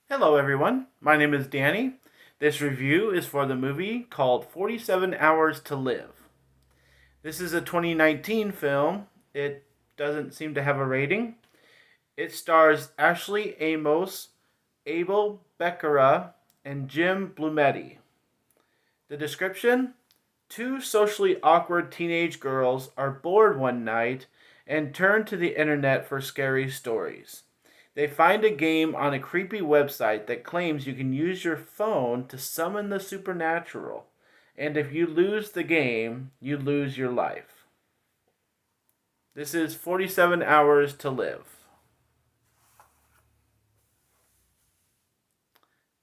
Hello, everyone. My name is Danny. This review is for the movie called 47 Hours to Live. This is a 2019 film. It doesn't seem to have a rating. It stars Ashley Amos, Abel Becerra, and Jim Blumetti. The description: two socially awkward teenage girls are bored one night and turn to the internet for scary stories. They find a game on a creepy website that claims you can use your phone to summon the supernatural. And if you lose the game, you lose your life. This is 47 Hours to Live.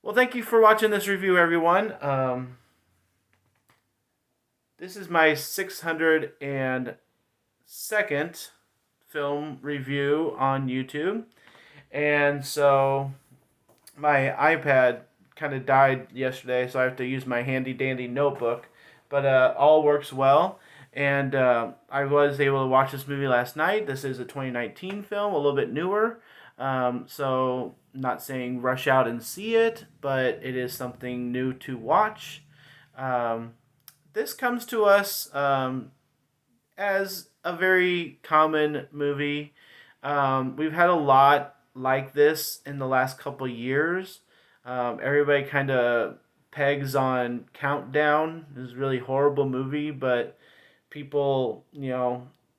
Well, thank you for watching this review, everyone. This is my 602nd film review on YouTube. And so my iPad kind of died yesterday, so I have to use my handy dandy notebook. But all works well. And I was able to watch this movie last night. This is a 2019 film, a little bit newer. So, not saying rush out and see it, but it is something new to watch. Um, this comes to us as a very common movie. We've had a lot like this in the last couple years. Everybody kind of pegs on Countdown. It was a really horrible movie, but people,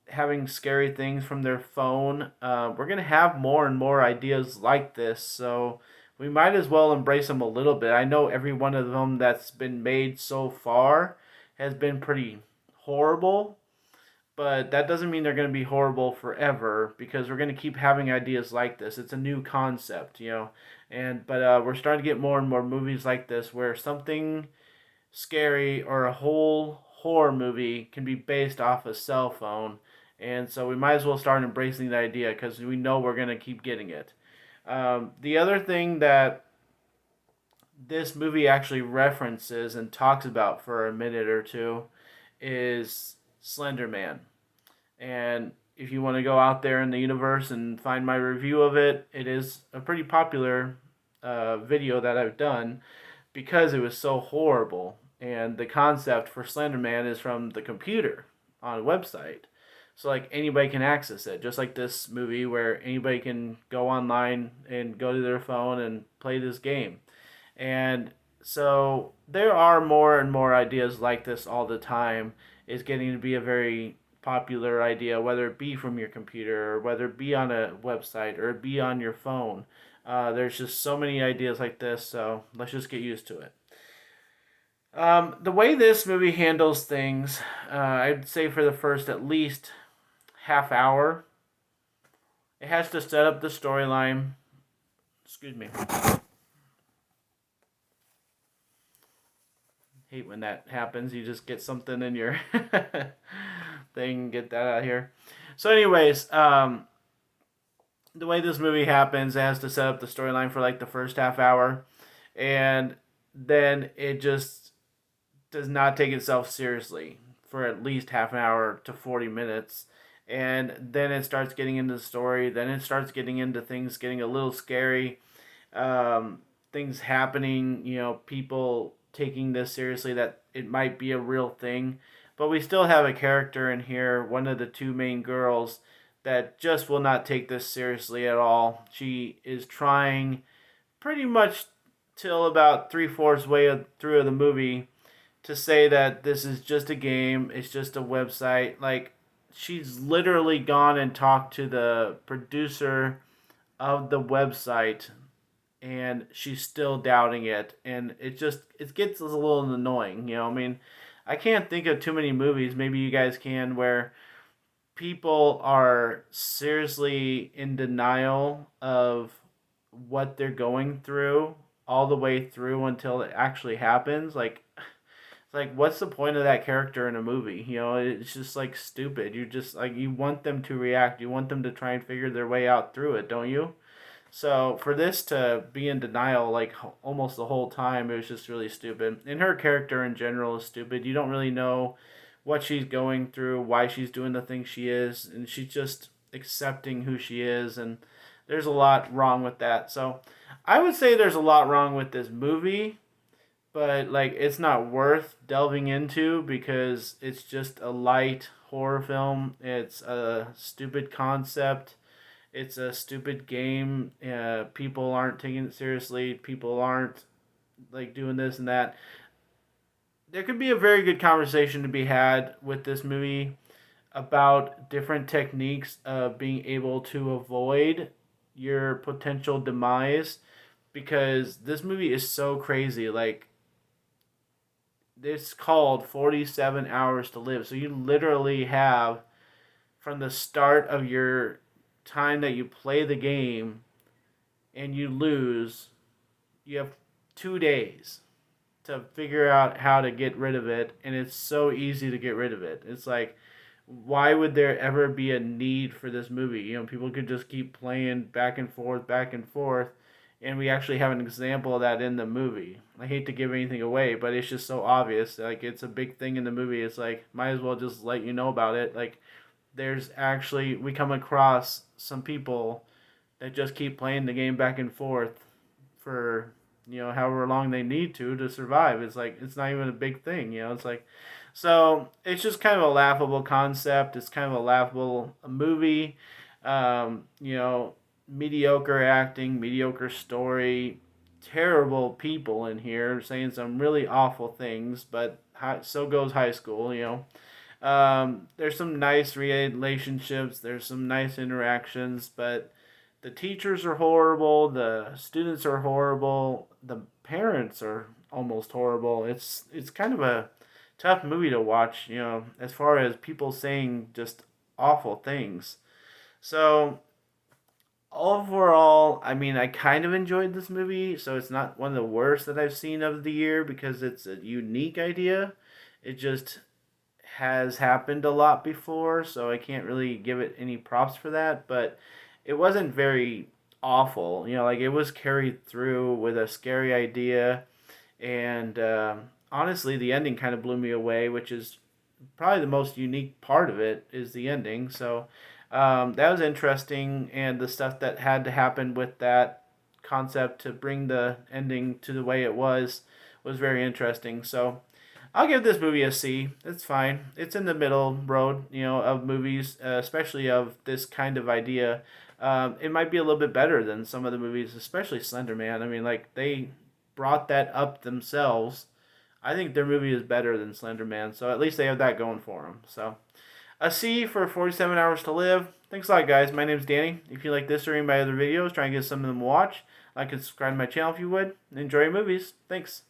having scary things from their phone. We're going to have more and more ideas like this, so we might as well embrace them a little bit. I know every one of them that's been made so far has been pretty horrible, but that doesn't mean they're going to be horrible forever because we're going to keep having ideas like this. It's a new concept, but we're starting to get more and more movies like this where something scary or a whole horror movie can be based off a cell phone. And so we might as well start embracing the idea because we know we're going to keep getting it. The other thing that this movie actually references and talks about for a minute or two is Slenderman. And if you want to go out there in the universe and find my review of it, it is a pretty popular video that I've done because it was so horrible. And the concept for Slenderman is from the computer on a website. So like anybody can access it, just like this movie where anybody can go online and go to their phone and play this game. And so there are more and more ideas like this all the time. It's getting to be a very popular idea, whether it be from your computer or whether it be on a website or it be on your phone. There's just so many ideas like this, so let's just get used to it. The way this movie handles things, I'd say for the first at least half hour, it has to set up the storyline. Excuse me. Hate when that happens. You just get something in your thing, get that out of here. So, anyways, the way this movie happens, it has to set up the storyline for like the first half hour, and then it just does not take itself seriously for at least half an hour to 40 minutes. And then it starts getting into the story. Then it starts getting into things getting a little scary. Things happening, people taking this seriously that it might be a real thing. But we still have a character in here, one of the two main girls, that just will not take this seriously at all. She is trying pretty much till about three-fourths way through the movie to say that this is just a game, it's just a website. Like, she's literally gone and talked to the producer of the website and she's still doubting it, and it gets a little annoying. I mean, I can't think of too many movies, maybe you guys can, where people are seriously in denial of what they're going through all the way through until it actually happens. Like what's the point of that character in a movie? It's just like stupid. You just like you want them to react. You want them to try and figure their way out through it, don't you? So for this to be in denial like almost the whole time, it was just really stupid. And her character in general is stupid. You don't really know what she's going through, why she's doing the things she is, and she's just accepting who she is, and there's a lot wrong with that. So I would say there's a lot wrong with this movie, but like it's not worth delving into because it's just a light horror film. It's a stupid concept. It's a stupid game. People aren't taking it seriously. People aren't like doing this and that. There could be a very good conversation to be had with this movie about different techniques of being able to avoid your potential demise because this movie is so crazy. Like, it's called 47 Hours to Live. So you literally have from the start of your time that you play the game and you lose, you have 2 days to figure out how to get rid of it, and it's so easy to get rid of it. It's like, why would there ever be a need for this movie? You know, people could just keep playing back and forth, and we actually have an example of that in the movie. I hate to give anything away, but it's just so obvious. Like, it's a big thing in the movie. It's like, might as well just let you know about it. Like, there's actually, we come across some people that just keep playing the game back and forth for however long they need to survive. It's like it's not even a big thing. It's like, so it's just kind of a laughable concept. It's kind of a laughable movie. Mediocre acting, mediocre story, terrible people in here saying some really awful things, but so goes high school. There's some nice relationships, there's some nice interactions, but the teachers are horrible, the students are horrible, the parents are almost horrible. It's kind of a tough movie to watch, as far as people saying just awful things. So overall, I mean, I kind of enjoyed this movie, so it's not one of the worst that I've seen of the year because it's a unique idea. It just has happened a lot before, so I can't really give it any props for that, but it wasn't very awful. Like it was carried through with a scary idea, and honestly, the ending kind of blew me away, which is probably the most unique part of it is the ending. So that was interesting, and the stuff that had to happen with that concept to bring the ending to the way it was very interesting. So I'll give this movie a C. It's fine. It's in the middle road, of movies, especially of this kind of idea. It might be a little bit better than some of the movies, especially Slenderman. I mean, like they brought that up themselves. I think their movie is better than Slenderman, so at least they have that going for them. So a C for 47 Hours to Live. Thanks a lot, guys. My name's Danny. If you like this or any of my other videos, try and get some of them to watch. Like and subscribe to my channel if you would. Enjoy your movies. Thanks.